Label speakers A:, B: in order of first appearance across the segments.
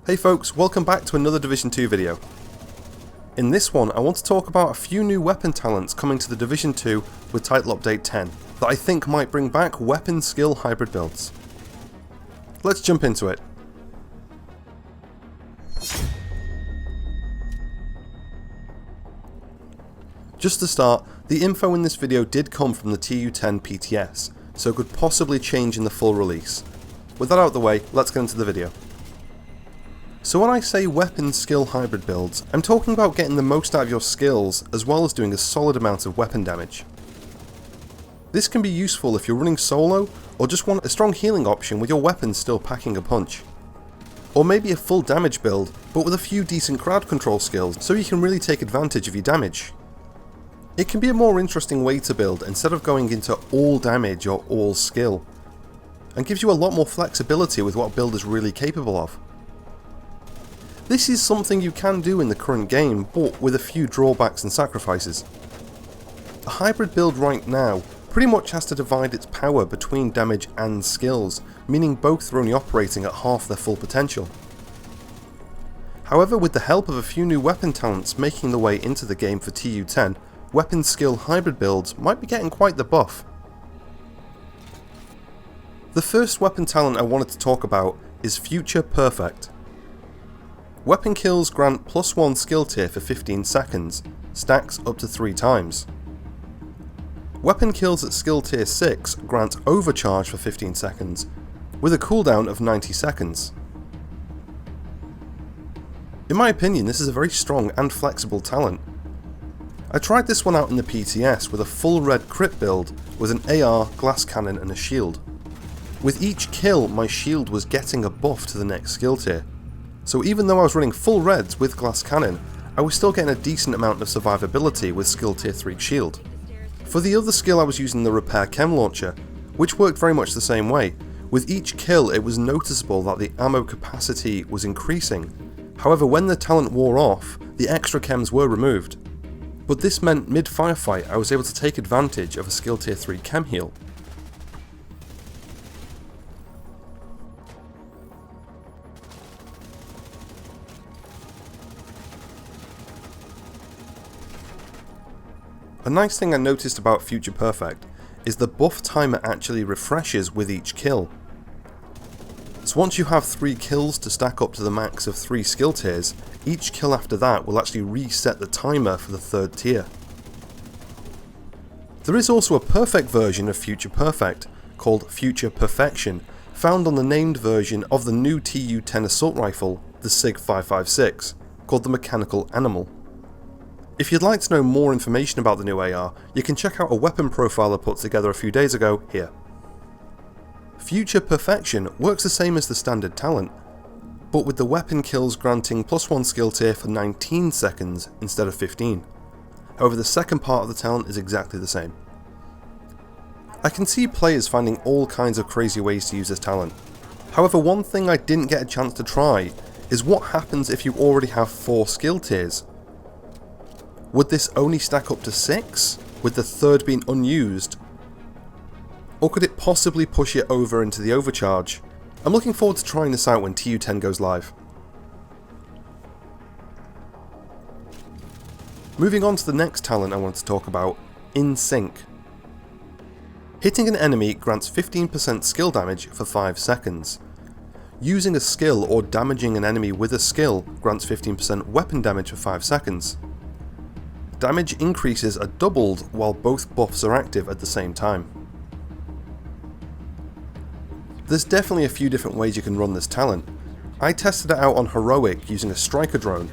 A: Hey folks, welcome back to another Division 2 video. In this one I want to talk about a few new weapon talents coming to the Division 2 with Title Update 10 that I think might bring back weapon skill hybrid builds. Let's jump into it. Just to start, the info in this video did come from the TU10 PTS, so it could possibly change in the full release. With that out of the way, let's get into the video. So when I say weapon skill hybrid builds, I'm talking about getting the most out of your skills as well as doing a solid amount of weapon damage. This can be useful if you're running solo or just want a strong healing option with your weapons still packing a punch. Or maybe a full damage build but with a few decent crowd control skills so you can really take advantage of your damage. It can be a more interesting way to build instead of going into all damage or all skill, and gives you a lot more flexibility with what a build is really capable of. This is something you can do in the current game, but with a few drawbacks and sacrifices. A hybrid build right now pretty much has to divide its power between damage and skills, meaning both are only operating at half their full potential. However, with the help of a few new weapon talents making their way into the game for TU10, weapon skill hybrid builds might be getting quite the buff. The first weapon talent I wanted to talk about is Future Perfect. Weapon kills grant +1 skill tier for 15 seconds, stacks up to 3 times. Weapon kills at skill tier 6 grant overcharge for 15 seconds, with a cooldown of 90 seconds. In my opinion, this is a very strong and flexible talent. I tried this one out in the PTS with a full red crit build with an AR, glass cannon and a shield. With each kill my shield was getting a buff to the next skill tier. So even though I was running full reds with glass cannon, I was still getting a decent amount of survivability with skill tier 3 shield. For the other skill I was using the repair chem launcher, which worked very much the same way. With each kill it was noticeable that the ammo capacity was increasing. However, when the talent wore off, the extra chems were removed. But this meant mid firefight I was able to take advantage of a skill tier 3 chem heal. A nice thing I noticed about Future Perfect is the buff timer actually refreshes with each kill. So once you have 3 kills to stack up to the max of 3 skill tiers, each kill after that will actually reset the timer for the 3rd tier. There is also a perfect version of Future Perfect called Future Perfection, found on the named version of the new TU10 assault rifle, the SIG 556, called the Mechanical Animal. If you'd like to know more information about the new AR, you can check out a weapon profile I put together a few days ago here. Future Perfection works the same as the standard talent, but with the weapon kills granting +1 skill tier for 19 seconds instead of 15. However, the second part of the talent is exactly the same. I can see players finding all kinds of crazy ways to use this talent. However, one thing I didn't get a chance to try is what happens if you already have 4 skill tiers. Would this only stack up to 6, with the 3rd being unused? Or could it possibly push it over into the overcharge? I'm looking forward to trying this out when TU10 goes live. Moving on to the next talent I want to talk about, In Sync. Hitting an enemy grants 15% skill damage for 5 seconds. Using a skill or damaging an enemy with a skill grants 15% weapon damage for 5 seconds. Damage increases are doubled while both buffs are active at the same time. There's definitely a few different ways you can run this talent. I tested it out on Heroic using a striker drone.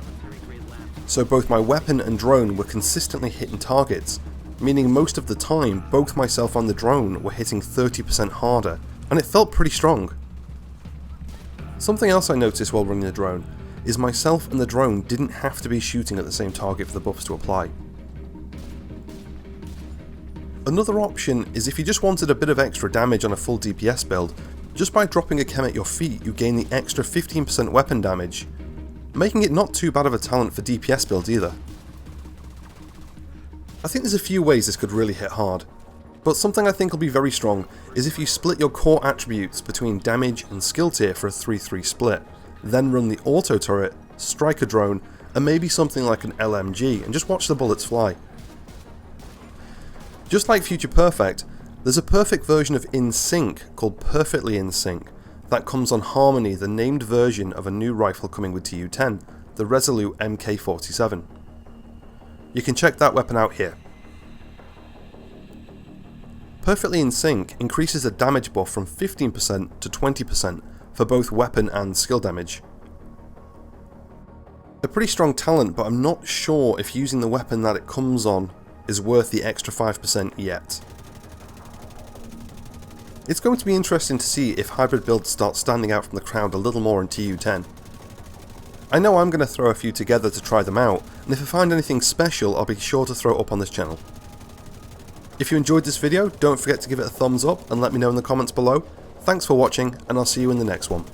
A: So both my weapon and drone were consistently hitting targets, meaning most of the time both myself and the drone were hitting 30% harder, and it felt pretty strong. Something else I noticed while running the drone is myself and the drone didn't have to be shooting at the same target for the buffs to apply. Another option is if you just wanted a bit of extra damage on a full DPS build, just by dropping a chem at your feet you gain the extra 15% weapon damage, making it not too bad of a talent for DPS builds either. I think there's a few ways this could really hit hard, but something I think will be very strong is if you split your core attributes between damage and skill tier for a 3-3 split, then run the auto turret, striker drone, and maybe something like an LMG and just watch the bullets fly. Just like Future Perfect, there's a perfect version of In Sync called Perfectly In Sync that comes on Harmony, the named version of a new rifle coming with TU10, the Resolute MK47. You can check that weapon out here. Perfectly In Sync increases the damage buff from 15% to 20% for both weapon and skill damage. A pretty strong talent, but I'm not sure if using the weapon that it comes on is worth the extra 5% yet. It's going to be interesting to see if hybrid builds start standing out from the crowd a little more in TU10. I know I'm going to throw a few together to try them out, and if I find anything special I'll be sure to throw it up on this channel. If you enjoyed this video, don't forget to give it a thumbs up and let me know in the comments below. Thanks for watching, and I'll see you in the next one.